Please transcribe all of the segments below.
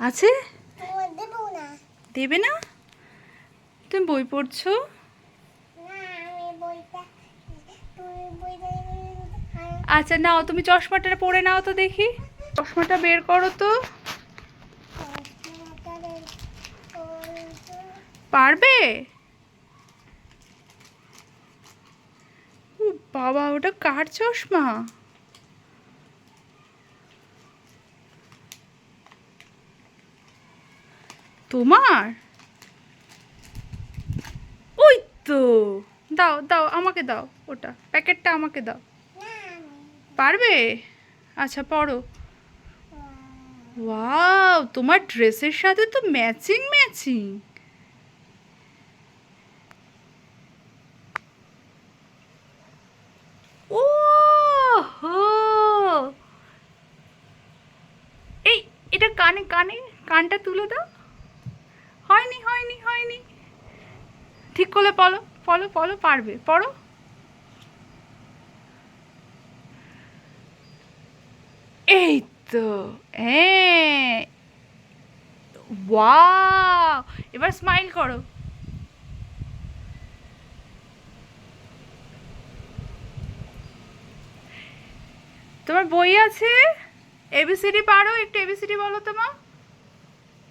আছে? দেবে না? তুমি বই পড়ছো? আচ্ছা নাও, তুমি চশমাটা পরে নাও তো দেখি। চশমাটা বের করো তো। পারবে? ও বাবা, ওটা কার চশমা? তোমার? ওই তো, দাও দাও, আমাকে দাও ওটা, প্যাকেটটা আমাকে দাও। পারবে? আচ্ছা পড়ো। ওয়াও, তোমার ড্রেসের সাথে তো ম্যাচিং ম্যাচিং। ও হো, এই এটা কানে কানে, কানটা তুলে দাও। হয়নি হয়নি হয়নি, ঠিক করে পড়ো পড়ো পড়ো, পারবে, পড়ো। এই তো, হ্যাঁ, ওয়াও, এবার স্মাইল করো। তোমার বই আছে? এবিসিডি পারো? একটু এবিসিডি বলো তো মা,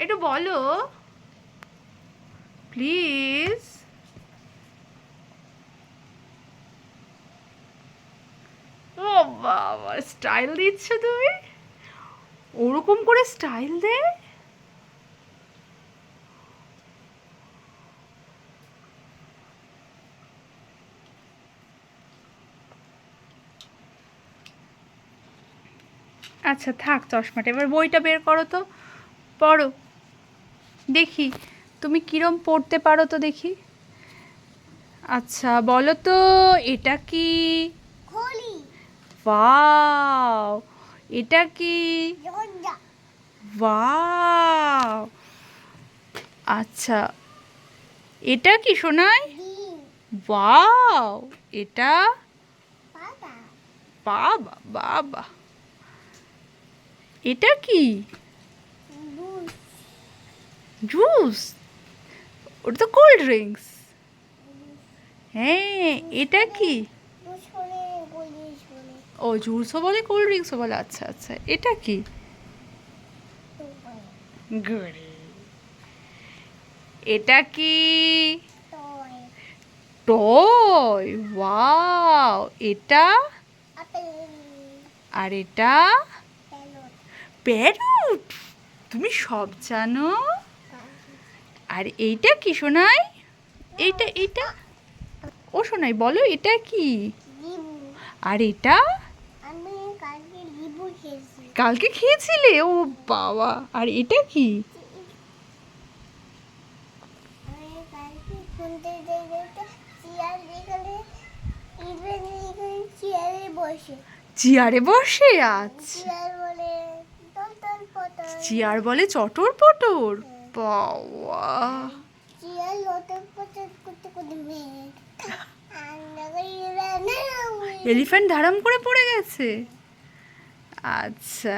একটু বলো প্লিজ। ও বাবা, স্টাইল দিচ্ছ তুমি, ওরকম করে স্টাইল দেয়। আচ্ছা থাক চশমাটা, এবার বইটা বের করো তো, পড়ো দেখি তুমি কিরম পড়তে পারো তো দেখি। আচ্ছা বলো তো, এটা কি? ওয়াও, এটা কি? ওয়াও, আচ্ছা এটা কি সোনাই? ওয়াও, এটা? বাবা বাবা, এটা কি? জুস? ওটা তো কোল্ড ড্রিঙ্কস। হ্যাঁ, এটা কি? ও জুসও বলে কোল্ড ড্রিঙ্কসও বলে, আচ্ছা আচ্ছা, এটা কি? ঘড়ি। এটা কি? টয়। ওয়াও, এটা? আর এটা? প্যারট। তুমি সব জানো। আর এইটা কি সোনাই? এইটা এইটা, ও সোনাই বলো এটা কি? আর এটা? কালকে খেয়েছিলে? ও বাবা, আর এটা কি? চেয়ারে বসে? আচ্ছা, চেয়ার বলে চটর পটর? বাবা, এলিফ্যান্ট ধারাম করে পড়ে গেছে। আচ্ছা,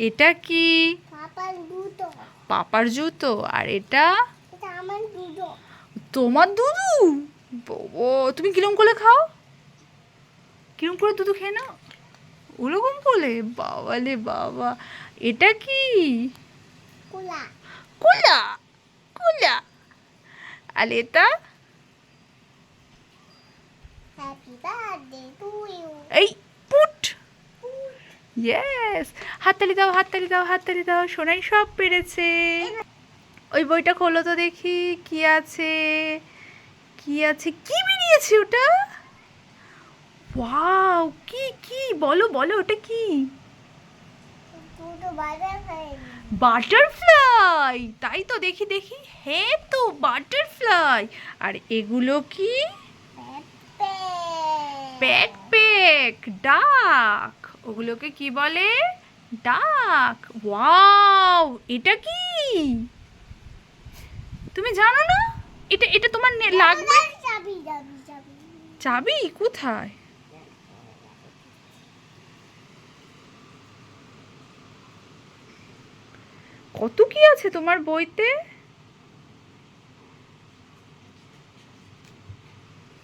এটা কি? পাপার জুতো। আর এটা? তোমার দুধু? বাবা, তুমি কিরম করে খাও? কিরম করে দুধু খেয়ে নাও? ওরকম করে? বাবা রে বাবা, এটা কি? কুলা। কুলা। আর এটা? এই পুট। ইয়েস, হাততালি দাও হাততালি দাও হাততালি দাও, সোনাই সব পেরেছে। ওই বইটা খোলো তো দেখি, কি আছে কি আছে, কি বেরিয়েছে ওটা? ওয়াও, কি কি বলো বলো, ওটা কি? বাটারফ্লাই, তাই তো, দেখি দেখি, হ্যাঁ তো বাটারফ্লাই। আর এগুলো কি? প্যাক প্যাক, ডাক। ওগুলোকে কি বলে? ডাক। ওয়াও, এটা কি? তুমি জানো না? এটা এটা তোমার লাগবে। চাবি কোথায়? কত কি আছে তোমার বইতে?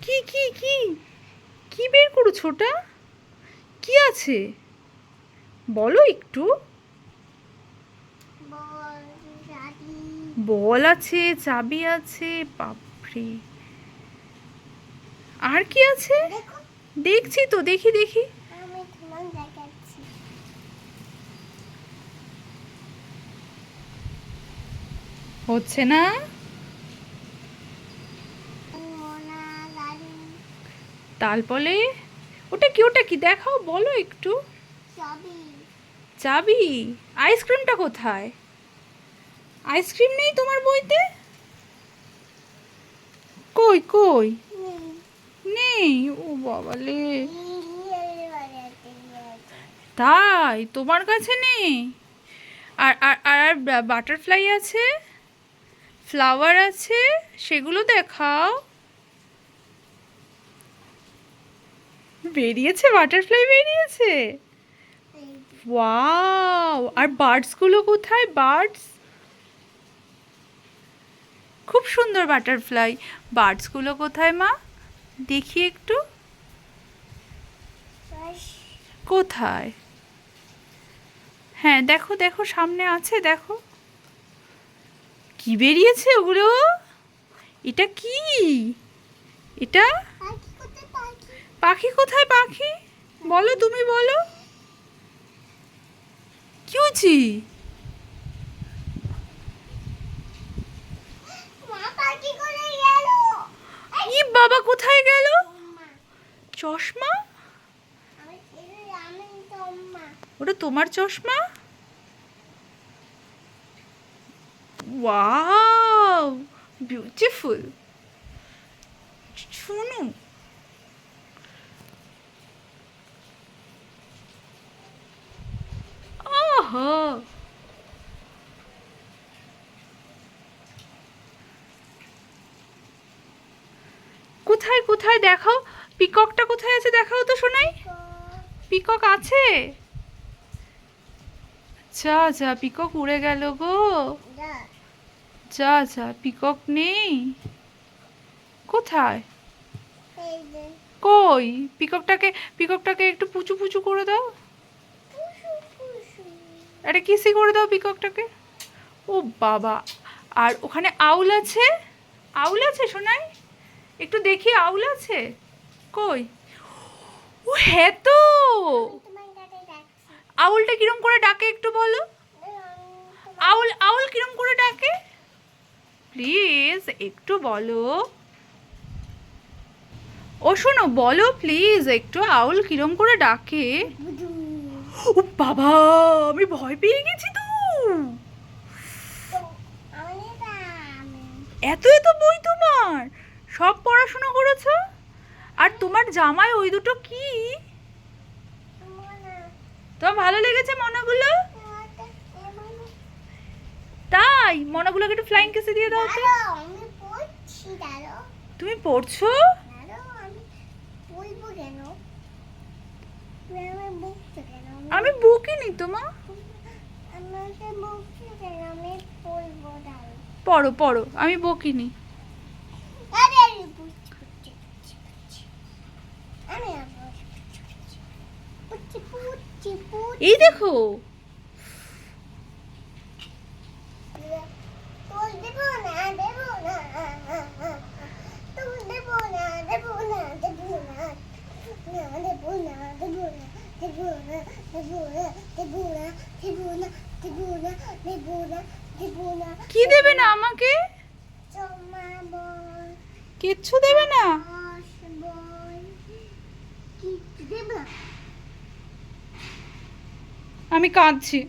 কি কি কি কি বের করেছো ওটা? কি আছে বলো একটু। বল আছে, চাবি আছে, বাপরে। আর কি আছে? দেখছি তো, দেখি দেখি। হচ্ছে না? তারপরে ওটা কি, ওটা কি দেখাও, বলো একটু। চাবি? আইসক্রিমটা কোথায়? আইসক্রিম নেই তোমার বইতে? কই কই? নেই? ও বাবালে, তাই তোমার কাছে নেই? আর আর আর বাটারফ্লাই আছে, ফ্লাওয়ার আছে, সেগুলো দেখাও। বেরিয়েছে, বাটারফ্লাই বেরিয়েছে। ওয়াও! আর বার্ডসগুলো কোথায়? বার্ডস খুব সুন্দর বাটারফ্লাই। বার্ডসগুলো কোথায় মা? দেখি একটু। কোথায়? হ্যাঁ দেখো দেখো, সামনে আছে, দেখো কি বেরিয়েছে ওগুলো। এটা কি? এটা পাখি কোথায়? পাখি বলো, তুমি বলো কি হয়েছে? ই বাবা, কোথায় গেল? চশমা? ওটা তোমার চশমা? Wow, beautiful. শুনো, ওহো, কোথায় কোথায় দেখাও, পিককটা কোথায় আছে দেখাও তো শোনাই। পিকক আছে? যা যা, পিকক উড়ে গেল গো। যা যা, পিকক নেই। কোথায়? কই পিককটাকে? পিককটাকে একটু পুচু পুচু করে দাও, একটা কিসি করে দাও পিককটাকে। ও বাবা, আর ওখানে আউল আছে? আউল আছে শোনাই, একটু দেখি আউল আছে কই। ও হ্যাঁ তো, আউলটা কিরম করে ডাকে একটু বলো। আউল আউল কিরম করে ডাকে প্লিজ একটু বলো। ও শোনো, বলো প্লিজ একটু, আউল কিরম করে ডাকে। ও বাবা, আমি ভয় পেয়ে গেছি তো। এত এত বই তোমার, সব পড়াশোনা করেছো? আর তোমার জামায় ওই দুটো কি? তোমার ভালো লেগেছে মনাগুলো? তাই মনাগুলোকে একটু ফ্লাইং কিসে দিয়ে দাও তো। তুমি পড়ছো? আমি বকিনি তো মা। পড়ো পড়ো, আমি বকিনি। এই দেখো, কি দেবে না আমাকে? কিচ্ছু দেবে না? আমি কাঁদছি।